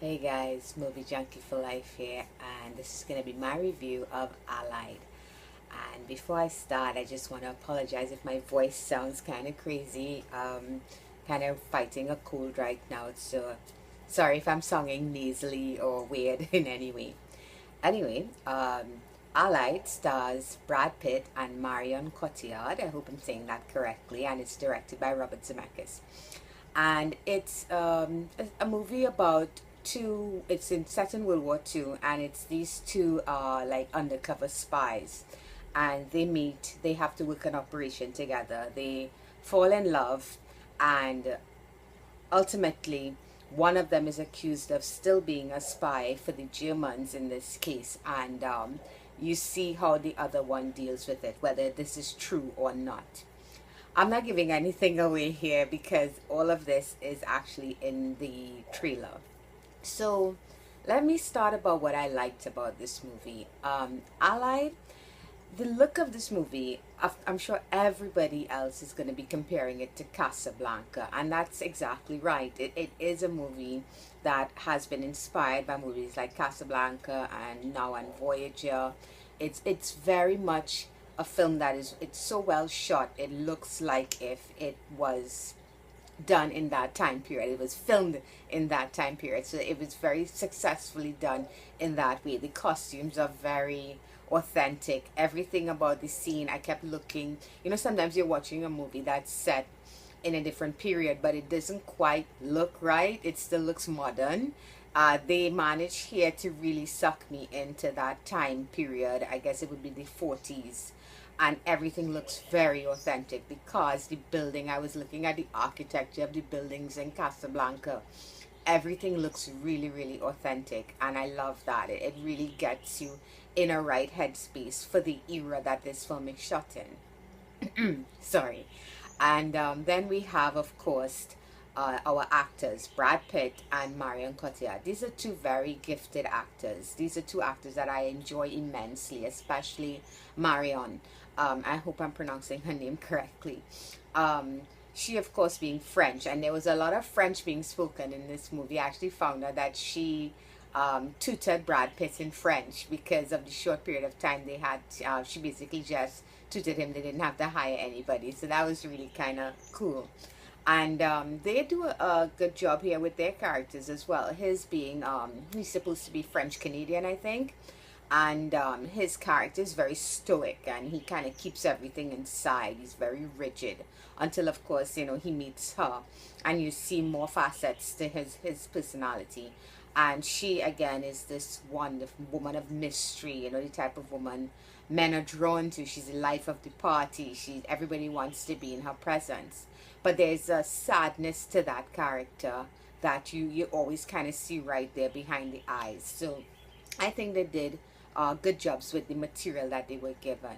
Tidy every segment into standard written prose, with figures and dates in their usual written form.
Hey guys, Movie Junkie for Life here, and this is going to be my review of Allied. And before I start, I just want to apologize if my voice sounds kind of crazy. Kind of fighting a cold right now, so sorry if I'm sounding nasally or weird in any way. Anyway, Allied stars Brad Pitt and Marion Cotillard. I hope I'm saying that correctly, and it's directed by Robert Zemeckis. And it's a movie about two. It's in set in World War II, and it's these two like undercover spies, and they meet. They have to work an operation together. They fall in love, and ultimately one of them is accused of still being a spy for the Germans in this case, and you see how the other one deals with it, whether this is true or not. I'm not giving anything away here because all of this is actually in the trailer. So let me start about what I liked about this movie. Allied, the look of this movie, I'm sure everybody else is going to be comparing it to Casablanca, and that's exactly right. It is a movie that has been inspired by movies like Casablanca and Now and Voyager. It's very much a film that is it's so well shot. It looks like if it was done in that time period. It was filmed in that time period. So it was very successfully done in that way. The costumes are very authentic. Everything about the scene, I kept looking. Sometimes you're watching a movie that's set in a different period, but it doesn't quite look right. It still looks modern. They managed here to really suck me into that time period. I guess it would be the 40s, and everything looks very authentic because the building, I was looking at the architecture of the buildings in Casablanca. Everything looks really, really authentic, and I love that. It really gets you in a right headspace for the era that this film is shot in. Sorry. And then we have, of course, our actors, Brad Pitt and Marion Cotillard. These are two very gifted actors. These are two actors that I enjoy immensely, especially Marion. I hope I'm pronouncing her name correctly. She, of course, being French, and there was a lot of French being spoken in this movie. I actually found out that she tutored Brad Pitt in French because of the short period of time they had. She basically just tutored him. They didn't have to hire anybody, so that was really kind of cool. And they do a good job here with their characters as well. His being, he's supposed to be French Canadian, I think. And his character is very stoic, and he kind of keeps everything inside. He's very rigid until, of course, he meets her, and you see more facets to his personality. And she, again, is this wonderful woman of mystery, the type of woman men are drawn to. She's the life of the party. Everybody wants to be in her presence. But there's a sadness to that character that you always kind of see right there behind the eyes. So I think they did good jobs with the material that they were given.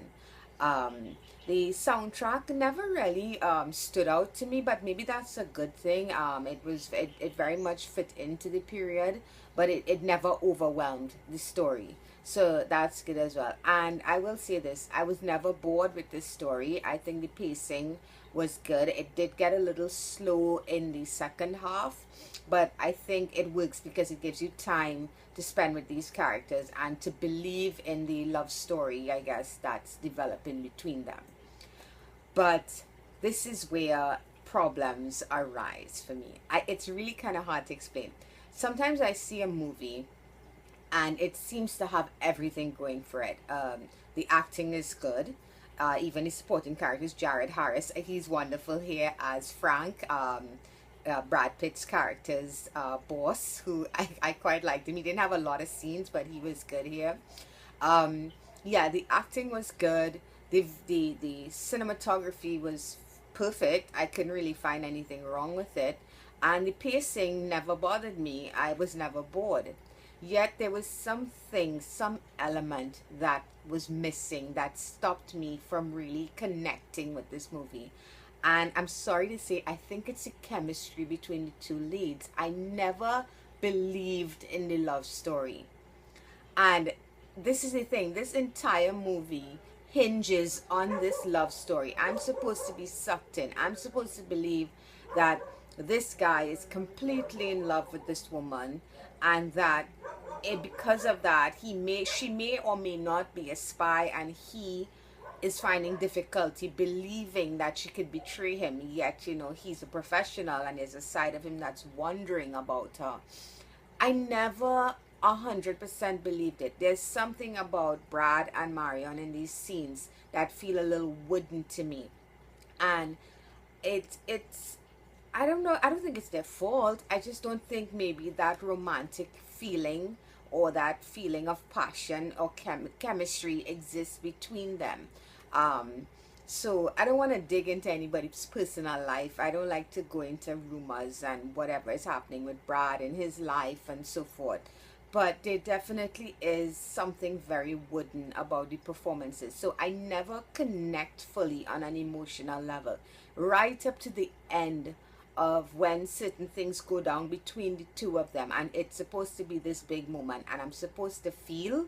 The soundtrack never really stood out to me, but maybe that's a good thing. It very much fit into the period, but it never overwhelmed the story. So that's good as well. And I will say this, I was never bored with this story. I think the pacing was good. It did get a little slow in the second half, but I think it works because it gives you time to spend with these characters and to believe in the love story, I guess, that's developing between them. But this is where problems arise for me. It's really kind of hard to explain. Sometimes I see a movie and it seems to have everything going for it. The acting is good. Even the supporting characters, Jared Harris, he's wonderful here as Frank. Brad Pitt's character's boss, who I quite liked him. He didn't have a lot of scenes, but he was good here. Yeah, the acting was good. The cinematography was perfect. I couldn't really find anything wrong with it. And the pacing never bothered me. I was never bored. Yet there was something, some element that was missing that stopped me from really connecting with this movie. And I'm sorry to say, I think it's the chemistry between the two leads. I never believed in the love story. And this is the thing, this entire movie hinges on this love story. I'm supposed to be sucked in. I'm supposed to believe that this guy is completely in love with this woman, and that because of that, she may or may not be a spy, and he is finding difficulty believing that she could betray him. Yet, he's a professional, and there's a side of him that's wondering about her. I never 100% believed it. There's something about Brad and Marion in these scenes that feel a little wooden to me, and it's I don't know. I don't think it's their fault. I just don't think maybe that romantic feeling or that feeling of passion or chemistry exists between them. Um, so I don't want to dig into anybody's personal life. I don't like to go into rumors and whatever is happening with Brad in his life and so forth. But there definitely is something very wooden about the performances. So I never connect fully on an emotional level. Right up to the end of when certain things go down between the two of them, and it's supposed to be this big moment, and I'm supposed to feel,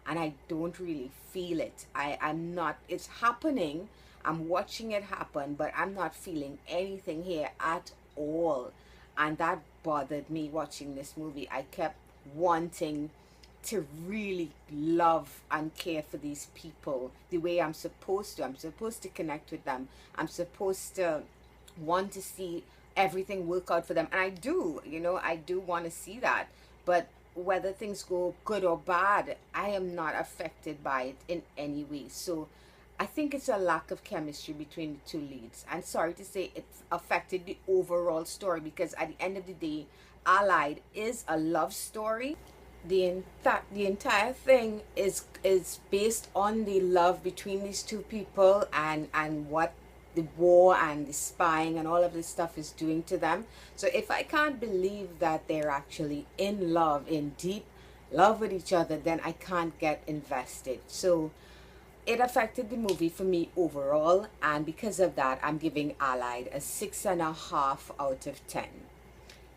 and I don't really feel it. I'm not, it's happening, I'm watching it happen, but I'm not feeling anything here at all. And that bothered me watching this movie. I kept wanting to really love and care for these people the way I'm supposed to. I'm supposed to connect with them. I'm supposed to want to see everything work out for them. And I do, I do want to see that. But whether things go good or bad, I am not affected by it in any way. So I think it's a lack of chemistry between the two leads. And sorry to say it affected the overall story, because at the end of the day, Allied is a love story. The entire thing is based on the love between these two people, and what the war and the spying and all of this stuff is doing to them. So if I can't believe that they're actually in love, in deep love with each other, then I can't get invested. So it affected the movie for me overall, and because of that, I'm giving Allied a 6.5 out of 10.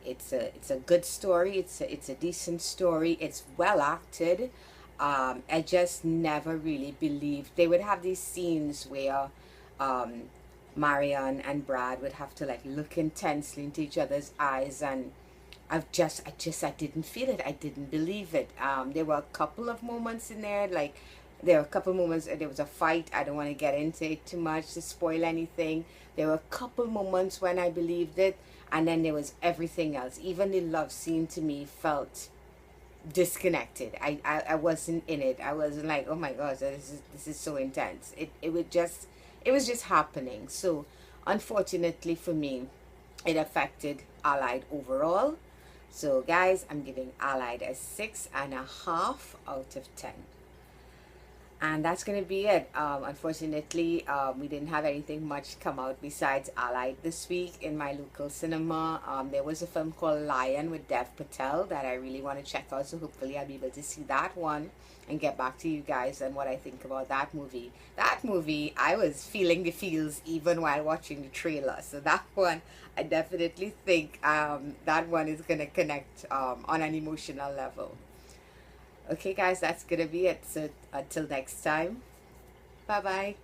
It's a good story. It's a decent story. It's well acted. I just never really believed they would have these scenes where Marion and Brad would have to like look intensely into each other's eyes, and I didn't feel it. I didn't believe it. There were a couple of moments in there, like there were a couple moments. There was a fight. I don't want to get into it too much to spoil anything. There were a couple moments when I believed it, and then there was everything else. Even the love scene to me felt disconnected. I wasn't in it. I wasn't like, oh my gosh, this is so intense. It was just happening. So unfortunately for me, it affected Allied overall. So guys, I'm giving Allied a 6.5 out of 10. And that's going to be it. Unfortunately, we didn't have anything much come out besides Allied this week in my local cinema. There was a film called Lion with Dev Patel that I really want to check out, so hopefully I'll be able to see that one and get back to you guys on what I think about that movie. That movie, I was feeling the feels even while watching the trailer. So that one, I definitely think that one is going to connect on an emotional level. Okay guys, that's gonna be it. So until next time, bye bye.